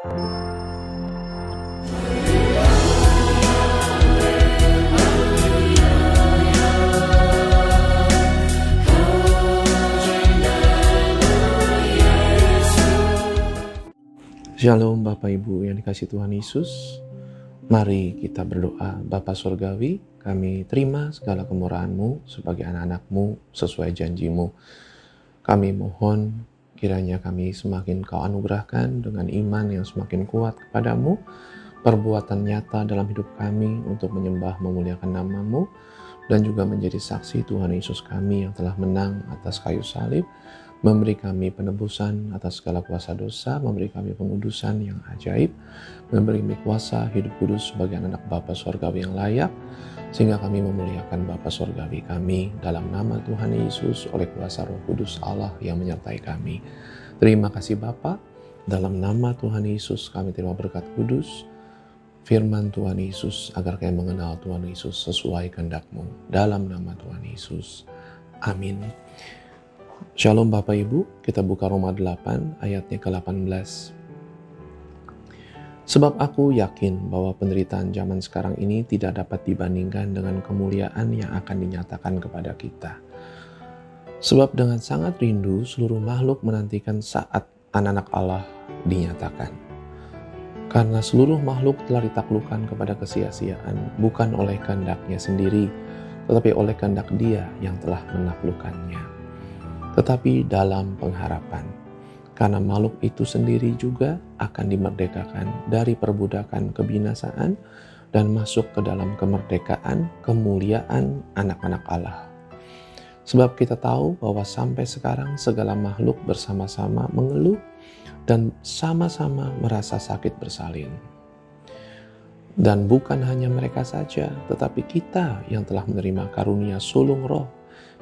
Shalom Bapak Ibu yang dikasihi Tuhan Yesus. Mari kita berdoa. Bapa Surgawi, kami terima segala kemurahan-Mu sebagai anak-anak-Mu sesuai janji-Mu. Kami mohon kiranya kami semakin Kau anugerahkan dengan iman yang semakin kuat kepadamu, perbuatan nyata dalam hidup kami untuk menyembah memuliakan nama-Mu, dan juga menjadi saksi Tuhan Yesus kami yang telah menang atas kayu salib, memberi kami penebusan atas segala kuasa dosa, memberi kami pengudusan yang ajaib, memberi kami kuasa hidup kudus sebagai anak Bapa Surgawi yang layak, sehingga kami memuliakan Bapa Surgawi kami dalam nama Tuhan Yesus oleh kuasa Roh Kudus Allah yang menyertai kami. Terima kasih Bapa, dalam nama Tuhan Yesus kami terima berkat kudus, firman Tuhan Yesus agar kami mengenal Tuhan Yesus sesuai kehendak-Mu. Dalam nama Tuhan Yesus. Amin. Shalom Bapak Ibu, kita buka Roma 8 ayatnya ke-18. Sebab aku yakin bahwa penderitaan zaman sekarang ini tidak dapat dibandingkan dengan kemuliaan yang akan dinyatakan kepada kita. Sebab dengan sangat rindu seluruh makhluk menantikan saat anak-anak Allah dinyatakan. Karena seluruh makhluk telah ditaklukkan kepada kesia-siaan, bukan oleh kehendak-Nya sendiri, tetapi oleh kehendak Dia yang telah menaklukkannya. Tetapi dalam pengharapan, karena makhluk itu sendiri juga akan dimerdekakan dari perbudakan kebinasaan dan masuk ke dalam kemerdekaan kemuliaan anak-anak Allah. Sebab kita tahu bahwa sampai sekarang segala makhluk bersama-sama mengeluh dan sama-sama merasa sakit bersalin. Dan bukan hanya mereka saja, tetapi kita yang telah menerima karunia sulung roh,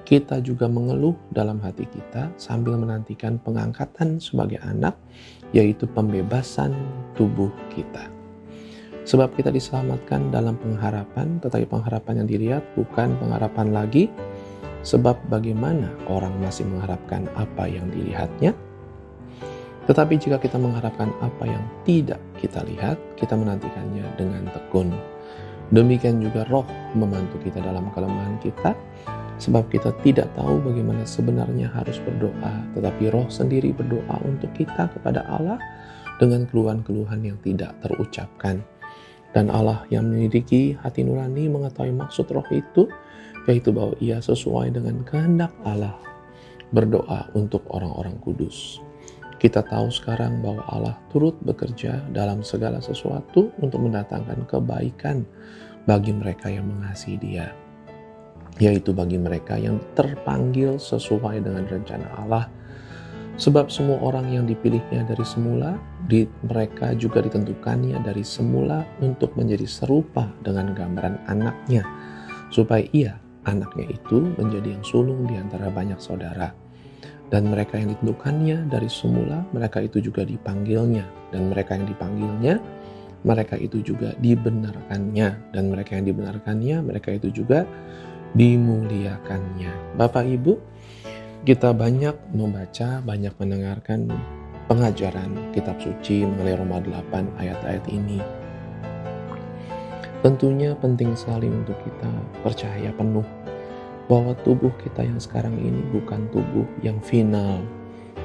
kita juga mengeluh dalam hati kita sambil menantikan pengangkatan sebagai anak, yaitu pembebasan tubuh kita. Sebab kita diselamatkan dalam pengharapan, tetapi pengharapan yang dilihat bukan pengharapan lagi, sebab bagaimana orang masih mengharapkan apa yang dilihatnya? Tetapi jika kita mengharapkan apa yang tidak kita lihat, kita menantikannya dengan tekun. Demikian juga Roh membantu kita dalam kelemahan kita, sebab kita tidak tahu bagaimana sebenarnya harus berdoa, tetapi Roh sendiri berdoa untuk kita kepada Allah dengan keluhan-keluhan yang tidak terucapkan. Dan Allah yang menyelidiki hati nurani mengetahui maksud Roh itu, yaitu bahwa Ia sesuai dengan kehendak Allah berdoa untuk orang-orang kudus. Kita tahu sekarang bahwa Allah turut bekerja dalam segala sesuatu untuk mendatangkan kebaikan bagi mereka yang mengasihi Dia, yaitu bagi mereka yang terpanggil sesuai dengan rencana Allah. Sebab semua orang yang dipilihnya dari semula, mereka juga ditentukannya dari semula untuk menjadi serupa dengan gambaran anaknya, supaya ia, anaknya itu, menjadi yang sulung di antara banyak saudara. Dan mereka yang ditentukannya dari semula, mereka itu juga dipanggilnya. Dan mereka yang dipanggilnya, mereka itu juga dibenarkannya. Dan mereka yang dibenarkannya, mereka itu juga dimuliakannya. Bapak Ibu, kita banyak membaca, banyak mendengarkan pengajaran kitab suci mengenai Roma 8 ayat-ayat ini. Tentunya penting sekali untuk kita percaya penuh bahwa tubuh kita yang sekarang ini bukan tubuh yang final.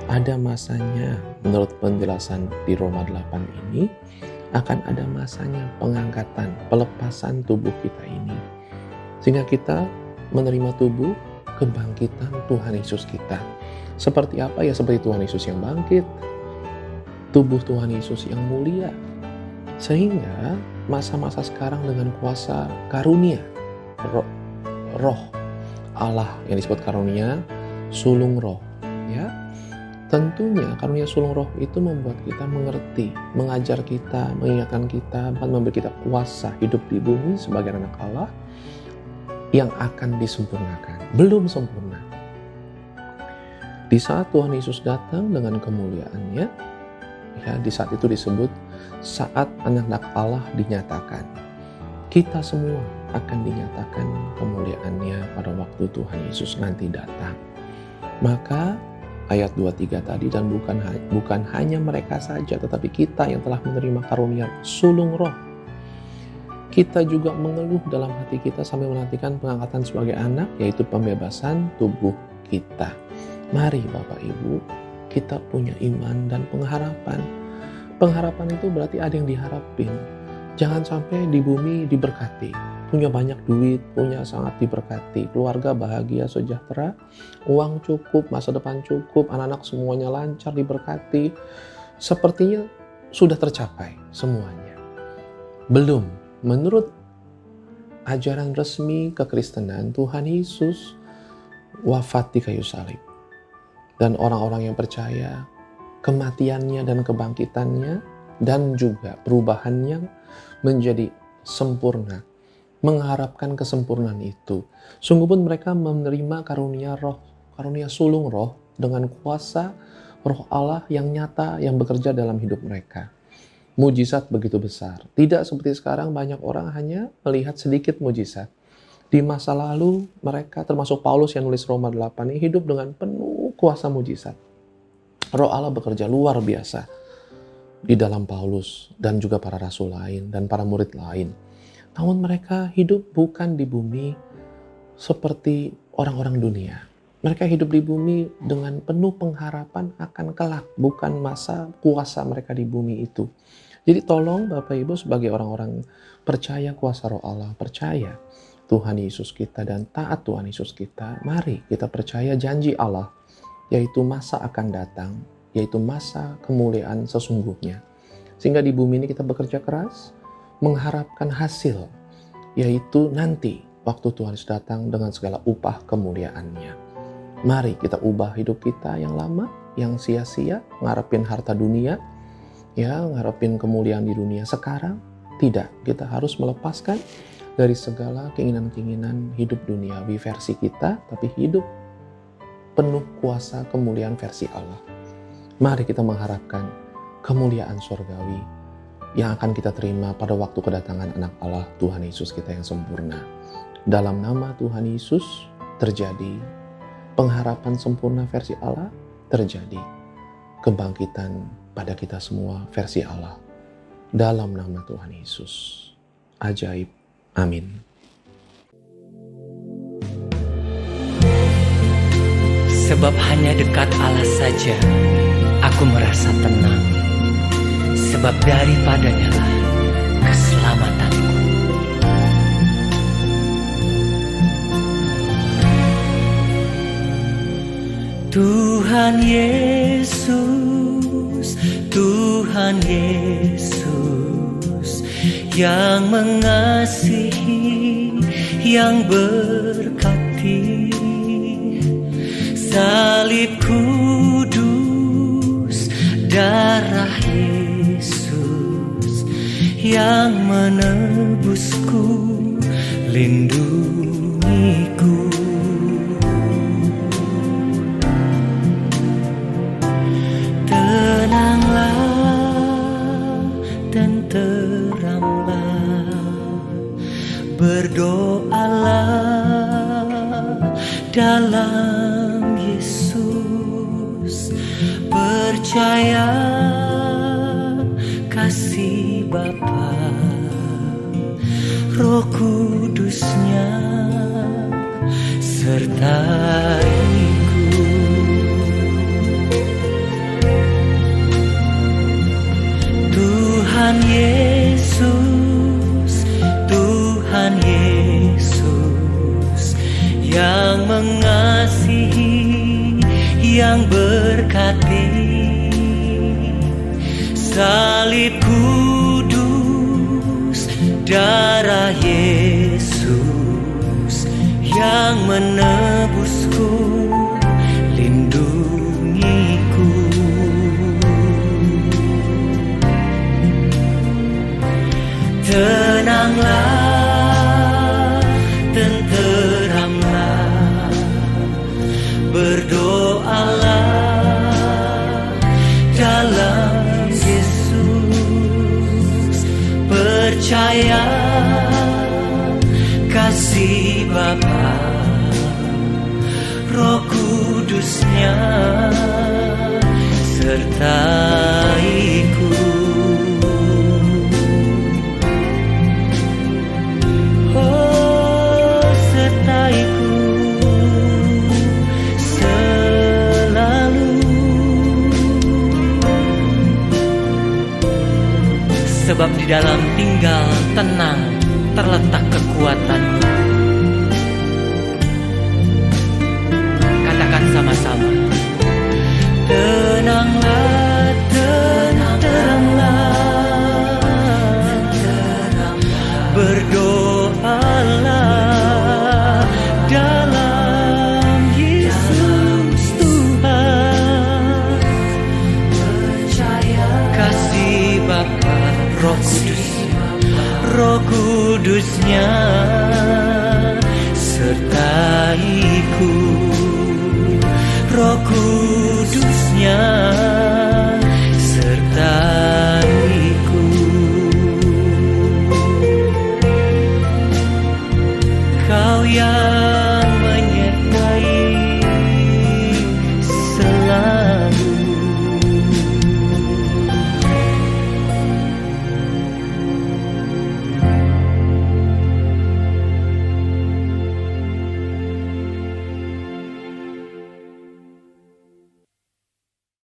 Ada masanya, menurut penjelasan di Roma 8 ini, akan ada masanya pengangkatan, pelepasan tubuh kita ini. Sehingga kita menerima tubuh kebangkitan Tuhan Yesus kita. Seperti apa ya? Seperti Tuhan Yesus yang bangkit, tubuh Tuhan Yesus yang mulia. Sehingga masa-masa sekarang dengan kuasa karunia, roh Allah yang disebut karunia sulung roh, ya. Tentunya karunia sulung roh itu membuat kita mengerti, mengajar kita, mengingatkan kita, memberi kita kuasa hidup di bumi sebagai anak Allah yang akan disempurnakan. Belum sempurna. Di saat Tuhan Yesus datang dengan kemuliaannya, ya, di saat itu disebut saat anak-anak Allah dinyatakan. Kita semua akan dinyatakan kemuliaannya pada waktu Tuhan Yesus nanti datang. Maka ayat 23 tadi, dan bukan hanya mereka saja, tetapi kita yang telah menerima karunia sulung roh, kita juga mengeluh dalam hati kita sambil menantikan pengangkatan sebagai anak, yaitu pembebasan tubuh kita. Mari Bapak Ibu, kita punya iman dan pengharapan. Pengharapan itu berarti ada yang diharapin. Jangan sampai di bumi diberkati, punya banyak duit, punya sangat diberkati, keluarga bahagia, sejahtera, uang cukup, masa depan cukup, anak-anak semuanya lancar, diberkati. Sepertinya sudah tercapai semuanya. Belum. Menurut ajaran resmi kekristenan, Tuhan Yesus wafat di kayu salib. Dan orang-orang yang percaya kematiannya dan kebangkitannya dan juga perubahannya menjadi sempurna, mengharapkan kesempurnaan itu. Sungguh pun mereka menerima karunia roh, karunia sulung roh dengan kuasa roh Allah yang nyata yang bekerja dalam hidup mereka. Mujizat begitu besar. Tidak seperti sekarang banyak orang hanya melihat sedikit mujizat. Di masa lalu mereka, termasuk Paulus yang nulis Roma 8 ini, hidup dengan penuh kuasa mujizat. Roh Allah bekerja luar biasa di dalam Paulus dan juga para rasul lain dan para murid lain. Namun mereka hidup bukan di bumi seperti orang-orang dunia. Mereka hidup di bumi dengan penuh pengharapan akan kelak, bukan masa kuasa mereka di bumi itu. Jadi tolong Bapak Ibu sebagai orang-orang percaya kuasa roh Allah, percaya Tuhan Yesus kita dan taat Tuhan Yesus kita, mari kita percaya janji Allah, yaitu masa akan datang, yaitu masa kemuliaan sesungguhnya. Sehingga di bumi ini kita bekerja keras, mengharapkan hasil, yaitu nanti waktu Tuhan Yesus datang dengan segala upah kemuliaannya. Mari kita ubah hidup kita yang lama, yang sia-sia, ngarepin harta dunia, ngarepin kemuliaan di dunia sekarang. Tidak, kita harus melepaskan dari segala keinginan-keinginan hidup duniawi versi kita, tapi hidup penuh kuasa kemuliaan versi Allah. Mari kita mengharapkan kemuliaan surgawi yang akan kita terima pada waktu kedatangan anak Allah, Tuhan Yesus kita yang sempurna. Dalam nama Tuhan Yesus terjadi pengharapan sempurna versi Allah, terjadi kebangkitan pada kita semua versi Allah. Dalam nama Tuhan Yesus. Ajaib. Amin. Sebab hanya dekat Allah saja aku merasa tenang. Sebab daripadanya lah keselamatanku. Tuhan Yesus, Tuhan Yesus, yang mengasihi, yang berkati, salib kudus, darah Yesus, yang menebusku, lindungiku. Berdoalah dalam Yesus, percaya kasih Bapa, Roh Kudusnya sertaiku. Tuhan Yesus, Tuhan Yesus, yang mengasihi, yang berkati, salib kudus, darah Yesus, yang menebusku, lindungiku. Tenanglah, tenteramlah, berdoalah dalam Yesus, percaya kasih Bapa, sebab di dalam tinggal tenang terletak kekuatanmu. Katakan sama-sama. Tenanglah, tenanglah, berdoalah dalam Yesus Tuhan. Kasih Bapa, Roh Kudusnya sertaiku, Roh Kudusnya